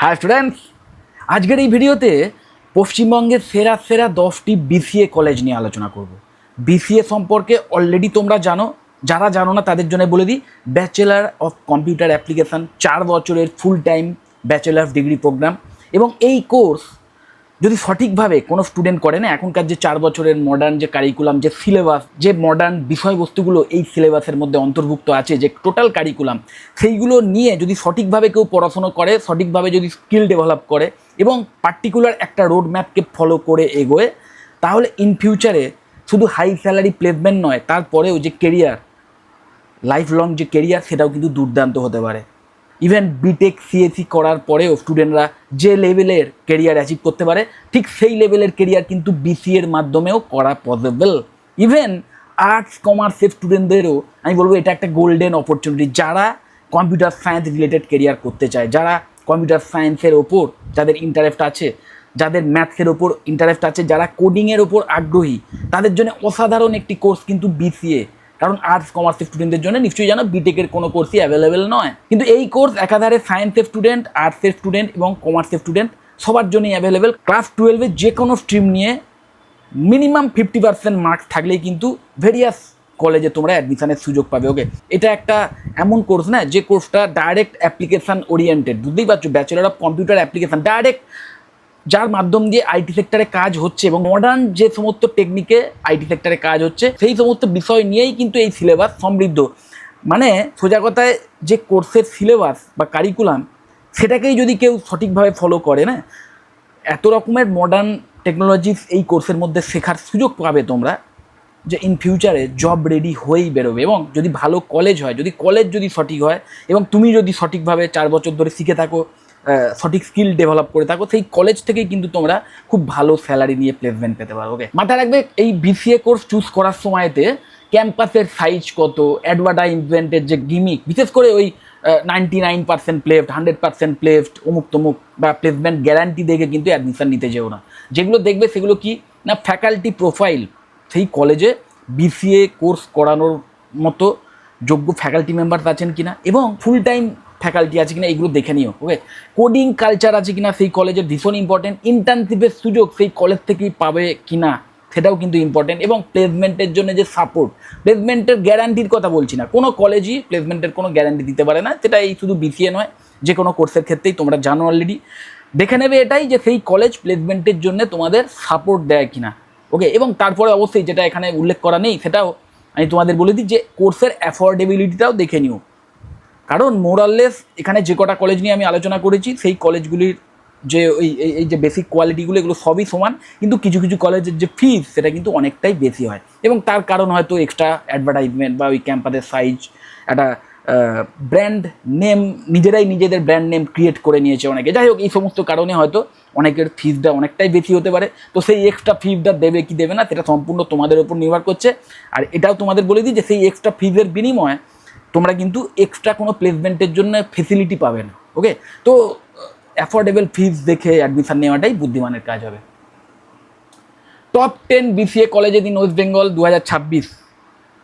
High students, আজকের এই ভিডিওতে পশ্চিমবঙ্গের সেরা সেরা 10টি বিসিএ কলেজ নিয়ে আলোচনা করব। বিসিএ সম্পর্কে অলরেডি তোমরা জানো, যারা জানো না তাদের জন্য বলে দিই, ব্যাচেলার অফ কম্পিউটার অ্যাপ্লিকেশান 4 বছরের full time bachelor degree program. এবং এই কোর্স যদি সঠিকভাবে কোনো স্টুডেন্ট করে না, এখনকার যে 4 বছরের মডার্ন যে কারিকুলাম, যে সিলেবাস, যে মডার্ন বিষয়বস্তুগুলো এই সিলেবাসের মধ্যে অন্তর্ভুক্ত আছে, যে টোটাল কারিকুলাম, সেইগুলো নিয়ে যদি সঠিকভাবে কেউ পড়াশুনো করে, সঠিকভাবে যদি স্কিল ডেভেলপ করে এবং পার্টিকুলার একটা রোড ম্যাপকে ফলো করে এগোয়, তাহলে ইন ফিউচারে শুধু হাই স্যালারি প্লেসমেন্ট নয়, তারপরেও যে কেরিয়ার, লাইফ লং যে কেরিয়ার, সেটাও কিন্তু দুর্দান্ত হতে পারে। ইভেন বিটেক সিএসি করার পরেও স্টুডেন্টরা যে লেভেলের কেরিয়ার অ্যাচিভ করতে পারে, ঠিক সেই লেভেলের কেরিয়ার কিন্তু বিসিএর মাধ্যমেও করা পসিবল। ইভেন আর্টস কমার্সের স্টুডেন্টদেরও আমি বলবো এটা একটা গোল্ডেন অপরচুনিটি, যারা কম্পিউটার সায়েন্স রিলেটেড কেরিয়ার করতে চায়, যারা কম্পিউটার সায়েন্সের ওপর যাদের ইন্টারেস্ট আছে, যাদের ম্যাথসের ওপর ইন্টারেস্ট আছে, যারা কোডিংয়ের ওপর আগ্রহী, তাদের জন্য অসাধারণ একটি কোর্স কিন্তু বিসিএ। কারণ আর্টস কমার্সের স্টুডেন্টদের জন্য নিশ্চয়ই জানো বিটেকের কোনো কোর্সই অ্যাভেলেবেল নয়, কিন্তু এই কোর্স একাধারে সায়েন্সের স্টুডেন্ট, আর্টসের স্টুডেন্ট এবং কমার্সের স্টুডেন্ট সবার জন্যই অ্যাভেলেবেল। ক্লাস 12-এ যে কোনো স্ট্রিম নিয়ে মিনিমাম 50% মার্কস থাকলেই কিন্তু ভেরিয়াস কলেজে তোমরা অ্যাডমিশনের সুযোগ পাবে। ওকে, এটা একটা এমন কোর্স না যে কোর্সটা ডাইরেক্ট অ্যাপ্লিকেশান ওরিয়েন্টেড, বুঝতেই পারছো, bachelor of computer application, direct যার মাধ্যম দিয়ে আইটি সেক্টরে কাজ হচ্ছে এবং মডার্ন যে সমস্ত টেকনিকে আইটি সেক্টরে কাজ হচ্ছে সেই সমস্ত বিষয় নিয়েই কিন্তু এই সিলেবাস সমৃদ্ধ। মানে সোজা কথায় যে কোর্সের সিলেবাস বা কারিকুলাম, সেটাকেই যদি কেউ সঠিকভাবে ফলো করে না, এত রকমের মডার্ন টেকনোলজিস এই কোর্সের মধ্যে শেখার সুযোগ পাবে তোমরা, যে ইন ফিউচারে জব রেডি হয়েই বেরোবে। এবং যদি ভালো কলেজ হয়, যদি কলেজ যদি সঠিক হয় এবং তুমি যদি সঠিকভাবে 4 বছর ধরে শিখে থাকো, সঠিক স্কিল ডেভেলপ করে থাকো, সেই কলেজ থেকেই কিন্তু তোমরা খুব ভালো স্যালারি নিয়ে প্লেসমেন্ট পেতে পারো। ওকে, মাথায় রাখবে এই বিসিএ কোর্স চুজ করার সময়তে ক্যাম্পাসের সাইজ কত, অ্যাডভার্টাইজমেন্টের যে গিমিক, বিশেষ করে ওই 99% প্লেসড, 100% প্লেসড, অমুক তমুক বা প্লেসমেন্ট গ্যারান্টি দেখে কিন্তু অ্যাডমিশন নিতে যেও না। যেগুলো দেখবে সেগুলো কি না, ফ্যাকাল্টি প্রোফাইল, সেই কলেজে বিসিএ কোর্স করানোর মতো যোগ্য ফ্যাকাল্টি মেম্বার্স আছেন কিনা এবং ফুল টাইম ফ্যাকাল্টি আছে কিনা, এগুলো দেখে নিও। ওকে, কোডিং কালচার আছে কিনা সেই কলেজের, ভীষণ ইম্পর্টেন্ট। ইন্টার্নশিপের সুযোগ সেই কলেজ থেকেই পাবে কিনা, সেটাও কিন্তু ইম্পর্টেন্ট। এবং প্লেসমেন্টের জন্য যে সাপোর্ট, প্লেসমেন্টের গ্যারান্টির কথা বলছি না, কোনো কলেজই প্লেসমেন্টের কোনো গ্যারান্টি দিতে পারে না, সেটা এই শুধু বিসিএ নয়, যে কোনো কোর্সের ক্ষেত্রেই তোমরা জানো অলরেডি। দেখে নেবে এটাই যে সেই কলেজ প্লেসমেন্টের জন্য তোমাদের সাপোর্ট দেয় কিনা। ওকে, এবং তারপরে অবশ্যই যেটা এখানে উল্লেখ করা নেই, সেটাও আমি তোমাদের বলে দিই যে কোর্সের অ্যাফোর্ডেবিলিটিটাও দেখে নিও। কারণ মোরাললেস এখানে যে কটা কলেজ নিয়ে আমি আলোচনা করেছি, সেই কলেজগুলির যে এই যে বেসিক কোয়ালিটিগুলো, এগুলো সবই সমান, কিন্তু কিছু কিছু কলেজের যে ফিস, সেটা কিন্তু অনেকটাই বেশি হয়। এবং তার কারণ হয়তো এক্সট্রা অ্যাডভার্টাইজমেন্ট বা ওই ক্যাম্পাসের সাইজ, একটা ব্র্যান্ড নেম, নিজেদের ব্র্যান্ড নেম ক্রিয়েট করে নিয়েছে অনেকে। যাই হোক, এই সমস্ত কারণে হয়তো অনেকের ফিসটা অনেকটাই বেশি হতে পারে। তো সেই এক্সট্রা ফিসটা দেবে কি দেবে না, সেটা সম্পূর্ণ তোমাদের উপর নির্ভর করছে। আর এটাও তোমাদের বলে দিই যে সেই এক্সট্রা ফিসের বিনিময়ে তোমরা কিন্তু এক্সট্রা কোনো প্লেসমেন্টের জন্য ফেসিলিটি পাবে না। ওকে, তো অ্যাফোর্ডেবল ফিস দেখে অ্যাডমিশন নেওয়াটাই বুদ্ধিমানের কাজ হবে। Top 10 BCA college in West Bengal 2026।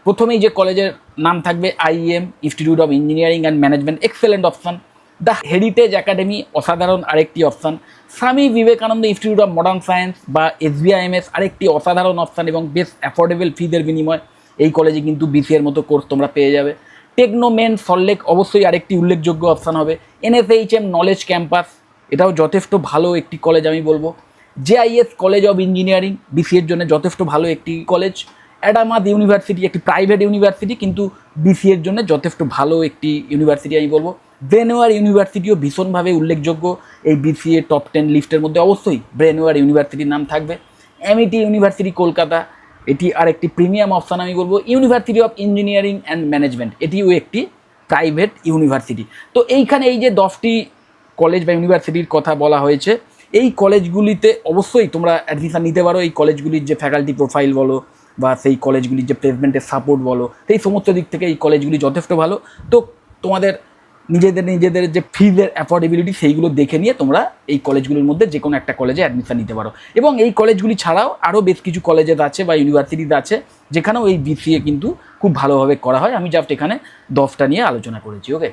প্রথমেই যে কলেজের নাম থাকবে IEM, institute of engineering and management, excellent option. The heritage academy, অসাধারণ আরেকটি option. Swami Vivekananda institute of modern science বা এসবিআইএমএস, আরেকটি অসাধারণ অপশান এবং বেশ অ্যাফোর্ডেবল ফিদের বিনিময় এই কলেজে কিন্তু বিসিএর মতো কোর্স তোমরা পেয়ে যাবে। টেকনোমেন সল্টলেক অবশ্যই আরেকটি উল্লেখযোগ্য অপশান হবে। এনএসএইচএম নলেজ ক্যাম্পাস, এটাও যথেষ্ট ভালো একটি কলেজ আমি বলবো। জেআইএস কলেজ অফ ইঞ্জিনিয়ারিং, বিসিএর জন্য যথেষ্ট ভালো একটি কলেজ। অ্যাডামাস ইউনিভার্সিটি, একটি প্রাইভেট ইউনিভার্সিটি, কিন্তু বিসিএর জন্য যথেষ্ট ভালো একটি ইউনিভার্সিটি আমি বলবো। ব্রেনওয়্যার ইউনিভার্সিটিও ভীষণভাবে উল্লেখযোগ্য এই বিসিএ টপ 10 লিস্টের মধ্যে, অবশ্যই ব্রেনওয়্যার ইউনিভার্সিটির নাম থাকবে। এমইটি ইউনিভার্সিটি কলকাতা, এটি আর একটি প্রিমিয়াম অপশান আমি বলবো। University of engineering and management, এটিও একটি প্রাইভেট ইউনিভার্সিটি। তো এইখানে এই যে 10টি কলেজ বা ইউনিভার্সিটির কথা বলা হয়েছে, এই কলেজগুলিতে অবশ্যই তোমরা অ্যাডমিশান নিতে পারো। এই কলেজগুলির যে ফ্যাকাল্টি প্রোফাইল বলো বা সেই কলেজগুলির যে প্লেসমেন্টের সাপোর্ট বলো, সেই সমস্ত দিক থেকে এই কলেজগুলি যথেষ্ট ভালো। তো তোমাদের নিজেদের যে ফিজের অ্যাফোর্ডেবিলিটি, সেইগুলো দেখে নিয়ে তোমরা এই কলেজগুলির মধ্যে যে কোনো একটা কলেজে অ্যাডমিশান নিতে পারো। এবং এই কলেজগুলি ছাড়াও আরও বেশ কিছু কলেজের আছে বা ইউনিভার্সিটিতে আছে যেখানেও এই বিসিএ কিন্তু খুব ভালোভাবে করা হয়। আমি জাস্ট এখানে 10টা নিয়ে আলোচনা করেছি। ওকে,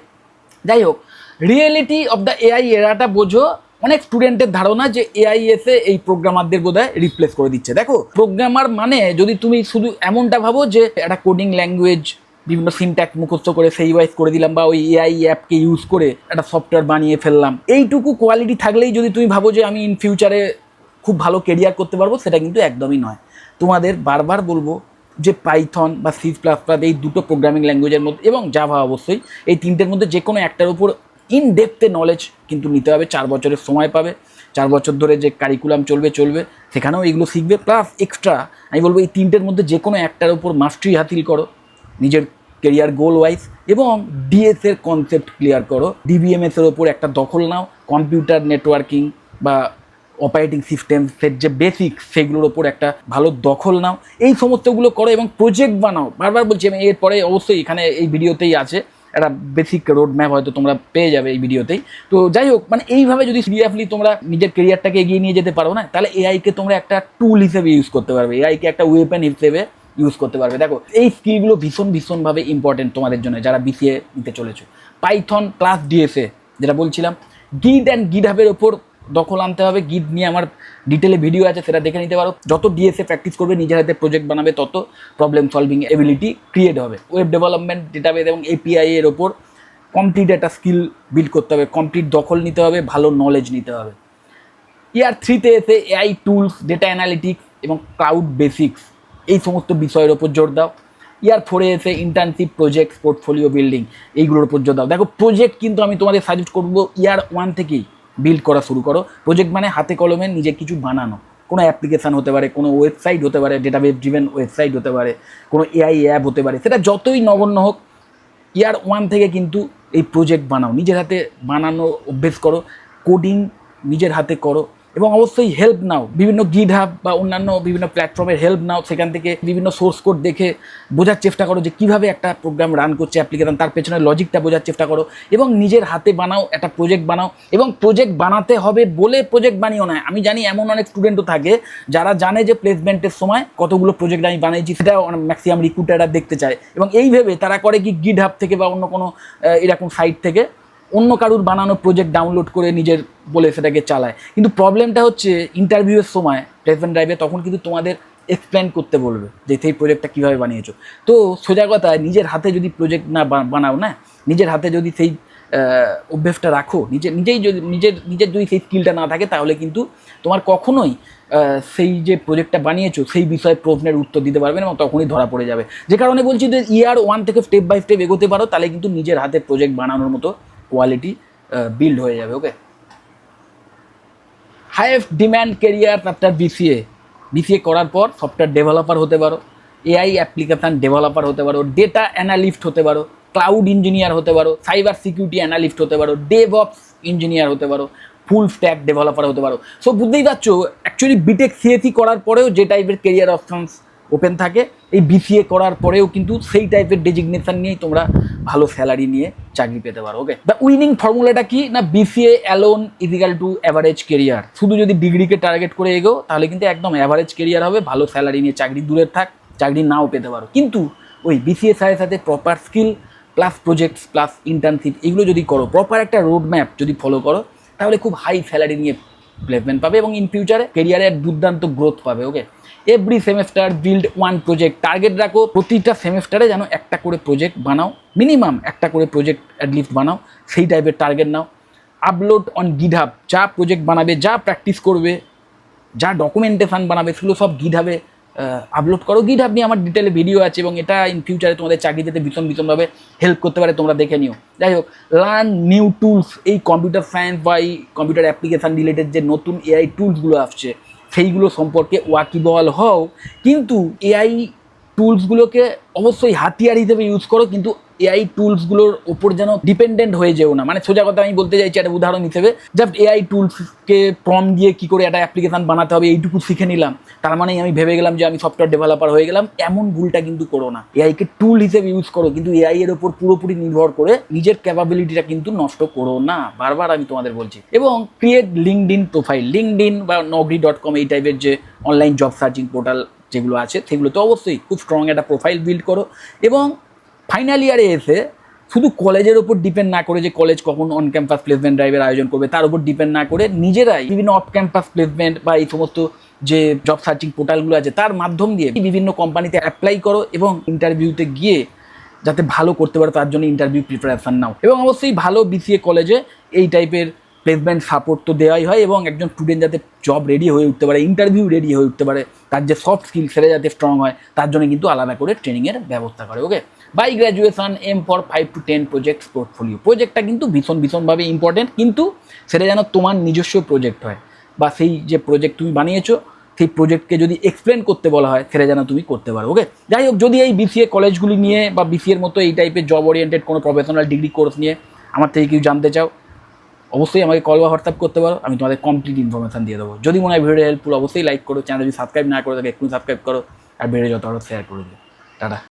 যাই হোক, রিয়েলিটি অফ দ্য এআই এরাটা বোঝো। অনেক স্টুডেন্টের ধারণা যে এআই এসে এই প্রোগ্রামারদের বোধহয় রিপ্লেস করে দিচ্ছে। দেখো, প্রোগ্রামার মানে যদি তুমি শুধু এমনটা ভাবো যে একটা কোডিং ল্যাঙ্গুয়েজ বিভিন্ন সিনট্যাক্স মুখস্থ করে সেই ওয়াইজ করে দিলাম, বা ওই এআই অ্যাপকে ইউজ করে একটা সফটওয়্যার বানিয়ে ফেললাম, এইটুকু কোয়ালিটি থাকলেই যদি তুমি ভাবো যে আমি ইন ফিউচারে খুব ভালো কেরিয়ার করতে পারবো, সেটা কিন্তু একদমই নয়। তোমাদের বারবার বলবো যে পাইথন বা সি প্লাস প্লাস এই দুটো প্রোগ্রামিং ল্যাঙ্গুয়েজের মধ্যে, এবং জাভা অবশ্যই, এই তিনটের মধ্যে যে কোনো একটার উপর ইন ডেপথে নলেজ কিন্তু নিতে হবে। 4 বছরের সময় পাবে, 4 বছর ধরে যে কারিকুলাম চলবে, সেখানেও এগুলো শিখবে। প্লাস এক্সট্রা আমি বলবো এই তিনটের মধ্যে যে কোনো একটার উপর মাস্টারি হাসিল করো নিজের কেরিয়ার গোল ওয়াইজ, এবং ডিএসের কনসেপ্ট ক্লিয়ার করো। ডিবিএমএসের ওপর একটা দখল নাও, কম্পিউটার নেটওয়ার্কিং বা অপারেটিং সিস্টেমসের যে বেসিক, সেগুলোর ওপর একটা ভালো দখল নাও। এই সমস্তগুলো করো এবং প্রজেক্ট বানাও। বারবার বলছি আমি, এরপরে অবশ্যই এখানে এই ভিডিওতেই আছে একটা বেসিক রোড ম্যাপ, হয়তো তোমরা পেয়ে যাবে এই ভিডিওতেই। তো যাই হোক, মানে এইভাবে যদি সিরিয়াসলি তোমরা নিজের কেরিয়ারটাকে এগিয়ে নিয়ে যেতে পারো না, তাহলে এআইকে তোমরা একটা টুল হিসেবে ইউজ করতে পারবে, এআইকে একটা ওয়েপেন হিসেবে ইউজ করতে পারবে। দেখো, এই স্কিলগুলো ভীষণভাবে ইম্পর্টেন্ট তোমাদের জন্য যারা বিসিএ নিতে চলেছো। পাইথন প্লাস ডিএসএ যেটা বলছিলাম, গিড অ্যান্ড গিড হাবের ওপর দখল আনতে হবে। গিড নিয়ে আমার ডিটেলে ভিডিও আছে, সেটা দেখে নিতে পারো। যত ডিএসএ প্র্যাকটিস করবে, নিজের হাতে প্রজেক্ট বানাবে, তত প্রবলেম সলভিং এবিলিটি ক্রিয়েট হবে। ওয়েব ডেভেলপমেন্ট, ডেটাবেস এবং এপিআই এর ওপর কমপ্লিট একটা স্কিল বিল্ড করতে হবে, কমপ্লিট দখল নিতে হবে, ভালো নলেজ নিতে হবে। ইয়ার 3তে এসে এআই টুলস, ডেটা অ্যানালিটিক্স এবং ক্লাউড বেসিক্স, এই সমস্ত বিষয়ের ওপর জোর দাও। ইয়ার 4এ এসে ইন্টার্নশিপ, প্রজেক্ট, পোর্টফোলিও বিল্ডিং, এইগুলোর ওপর জোর দাও। দেখো, প্রজেক্ট কিন্তু আমি তোমাদের সাজেস্ট করবো ইয়ার 1 থেকেই বিল্ড করা শুরু করো। প্রজেক্ট মানে হাতে কলমে নিজে কিছু বানানো, কোনো অ্যাপ্লিকেশান হতে পারে, কোনো ওয়েবসাইট হতে পারে, ডেটাবেস ড্রিভেন ওয়েবসাইট হতে পারে, কোনো এআই অ্যাপ হতে পারে, সেটা যতই নগণ্য হোক, ইয়ার 1 থেকে কিন্তু এই প্রজেক্ট বানাও, নিজের হাতে বানানো অভ্যেস করো, কোডিং নিজের হাতে করো, এবং অবশ্যই হেল্প নাও, বিভিন্ন গিট হাব বা অন্যান্য বিভিন্ন প্ল্যাটফর্মের হেল্প নাও। সেখান থেকে বিভিন্ন সোর্স কোড দেখে বোঝার চেষ্টা করো যে কীভাবে একটা প্রোগ্রাম রান করছে অ্যাপ্লিকেশন, তার পেছনে লজিকটা বোঝার চেষ্টা করো, এবং নিজের হাতে বানাও, একটা প্রজেক্ট বানাও। এবং প্রজেক্ট বানাতে হবে বলে প্রজেক্ট বানিও না। আমি জানি এমন অনেক স্টুডেন্টও থাকে যারা জানে যে প্লেসমেন্টের সময় কতগুলো প্রজেক্ট আমি বানিয়েছি, সেটা ম্যাক্সিমাম রিক্রুটাররা দেখতে চায়, এবং এই ভেবে তারা করে কি গিট হাব থেকে বা অন্য কোনো এরকম সাইট থেকে অন্য কারুর বানানো প্রজেক্ট ডাউনলোড করে নিজের বলে সেটাকে চালায়। কিন্তু প্রবলেমটা হচ্ছে ইন্টারভিউয়ের সময় প্লেসমেন্ট ড্রাইভে তখন কিন্তু তোমাদের এক্সপ্লেন করতে বলবে যে সেই প্রজেক্টটা কীভাবে বানিয়েছো। তো সোজা কথা, নিজের হাতে যদি প্রজেক্ট না বানাও না, নিজের হাতে যদি সেই অভ্যেসটা রাখো, নিজের যদি সেই স্কিলটা না থাকে, তাহলে কিন্তু তোমার কখনোই সেই যে প্রজেক্টটা বানিয়েছো সেই বিষয়ে প্রশ্নের উত্তর দিতে পারবে না, এবং তখনই ধরা পড়ে যাবে। যে কারণে বলছি যে ইয়ার 1 থেকে স্টেপ বাই স্টেপ এগোতে পারো, তাহলে কিন্তু নিজের হাতে প্রজেক্ট বানানোর মতো কোয়ালিটি বিল্ড হয়ে যাবে। Okay, highest demand career after BCA করার পর সফটওয়্যার ডেভেলপার হতে পারো, এআই অ্যাপ্লিকেশান ডেভেলপার হতে পারো, ডেটা অ্যানালিস্ট হতে পারো, ক্লাউড ইঞ্জিনিয়ার হতে পারো, সাইবার সিকিউরিটি অ্যানালিস্ট হতে পারো, ডেভঅপস ইঞ্জিনিয়ার হতে পারো, ফুল স্ট্যাক ডেভেলপার হতে পারো। সো বুঝতেই পারছো, অ্যাকচুয়ালি বিটেক সিএসি করার পরেও যে টাইপের কেরিয়ার অপশনস ওপেন থাকে, এই বিসিএ করার পরেও কিন্তু সেই টাইপের ডেজিগনেশন নিয়েই তোমরা ভালো স্যালারি নিয়ে চাকরি পেতে পারো। ওকে, দ্য উইনিং ফর্মুলাটা কি না, BCA alone is equal to average career. শুধু যদি ডিগ্রিকে টার্গেট করে এগো, তাহলে কিন্তু একদম অ্যাভারেজ কেরিয়ার হবে, ভালো স্যালারি নিয়ে চাকরি দূরের থাক, চাকরি নাও পেতে পারো। কিন্তু ওই বিসিএ সাথে সাথে proper skill plus projects plus internship, এগুলো যদি করো, প্রপার একটা রোড ম্যাপ যদি ফলো করো, তাহলে খুব হাই স্যালারি নিয়ে প্লেসমেন্ট পাবে, এবং ইন ফিউচারে কেরিয়ারে দুর্দান্ত গ্রোথ পাবে। ওকে, এভরি সেমেস্টার বিল্ড 1 প্রজেক্ট। টার্গেট রাখো প্রতিটা সেমেস্টারে যেন একটা করে প্রজেক্ট বানাও, মিনিমাম একটা করে প্রজেক্ট অ্যাটলিস্ট বানাও, সেই টাইপের টার্গেট নাও। আপলোড অন গিট হাব, যা প্রজেক্ট বানাবে, যা প্র্যাকটিস করবে, যা ডকুমেন্টেশন বানাবে, সেগুলো সব গিট হাবে আপলোড করো। গিট হাব নিয়ে আমার ডিটেলে ভিডিও আছে, এবং এটা ইন ফিউচারে তোমাদের চাকরি যেতে ভীষণভাবে হেল্প করতে পারে, তোমরা দেখে নিও। যাই হোক, লার্ন নিউ টুলস। এই কম্পিউটার সায়েন্স বা এই কম্পিউটার অ্যাপ্লিকেশান রিলেটেড যে নতুন এআই টুলসগুলো আসছে, সেইগুলো সম্পর্কে ওয়াকিবহাল হও। কিন্তু এআই টুলসগুলোকে অবশ্যই হাতিয়ার হিসেবে ইউজ করো, কিন্তু এআই টুলসগুলোর ওপর যেন ডিপেন্ডেন্ট হয়ে যেও না। মানে সোজা কথা আমি বলতে চাইছি, একটা উদাহরণ হিসেবে জাস্ট এআই টুলসকে প্রম্পট দিয়ে কী করে একটা অ্যাপ্লিকেশান বানাতে হবে এইটুকু শিখে নিলাম, তার মানেই আমি ভেবে গেলাম যে আমি সফটওয়্যার ডেভেলপার হয়ে গেলাম। এমন ভুলটা কিন্তু করো না। এআইকে টুল হিসেবে ইউজ করো, কিন্তু এআই এর ওপর পুরোপুরি নির্ভর করে নিজের ক্যাপাবিলিটিটা কিন্তু নষ্ট করো না, বারবার আমি তোমাদের বলছি। এবং ক্রিয়েট লিঙ্কডইন প্রোফাইল। লিঙ্কডইন বা naukri.com এই টাইপের যে অনলাইন জব সার্চিং পোর্টাল যেগুলো আছে, সেগুলোতে অবশ্যই খুব স্ট্রং একটা প্রোফাইল বিল্ড করো। এবং ফাইনাল ইয়ারে এসে শুধু কলেজের ওপর ডিপেন্ড না করে যে কলেজ কখন অন ক্যাম্পাস প্লেসমেন্ট ড্রাইভের আয়োজন করবে তার উপর ডিপেন্ড না করে নিজেরাই বিভিন্ন অফ ক্যাম্পাস প্লেসমেন্ট বা এই সমস্ত যে জব সার্চিং পোর্টালগুলো আছে তার মাধ্যম দিয়ে বিভিন্ন কোম্পানিতে অ্যাপ্লাই করো এবং ইন্টারভিউতে গিয়ে যাতে ভালো করতে পারো তার জন্য ইন্টারভিউ প্রিপারেশান নাও। এবং অবশ্যই ভালো বিসিএ কলেজে এই টাইপের প্লেসমেন্ট সাপোর্ট তো দেওয়াই হয় এবং একজন স্টুডেন্ট যাতে জব রেডি হয়ে উঠতে পারে, ইন্টারভিউ রেডি হয়ে উঠতে পারে, তার যে সফট স্কিল সেটা যাতে স্ট্রং হয় তার জন্য কিন্তু আলাদা করে ট্রেনিংয়ের ব্যবস্থা করে। Okay, by graduation aim for 5 to 10 projects portfolio. প্রজেক্টটা কিন্তু ভীষণভাবে ইম্পর্টেন্ট, কিন্তু সেটা যেন তোমার নিজস্ব প্রজেক্ট হয় বা সেই যে প্রজেক্ট তুমি বানিয়েছো সেই প্রজেক্টকে যদি এক্সপ্লেন করতে বলা হয় সেটা যেন তুমি করতে পারো। ওকে, যাই হোক, যদি এই বিসিএ কলেজগুলি নিয়ে বা বিসিএর মতো এই টাইপের জব ওরিয়েন্টেড কোনো প্রফেশনাল ডিগ্রি কোর্স নিয়ে আমার থেকে কিছু জানতে চাও অবশ্যই আমাকে কল বা হোয়াটসঅ্যাপ করতে পারো, আমি তোমাদের কমপ্লিট ইনফরমেশন দিয়ে দেবো। যদি মনে হয় ভিডিও হেল্পফুল অবশ্যই লাইক করো, চ্যানেল যদি সাবস্ক্রাইব না করে থাকে একটু সাবস্ক্রাইব করো আর ভিডিও যত আরও শেয়ার করে দিও। টাটা।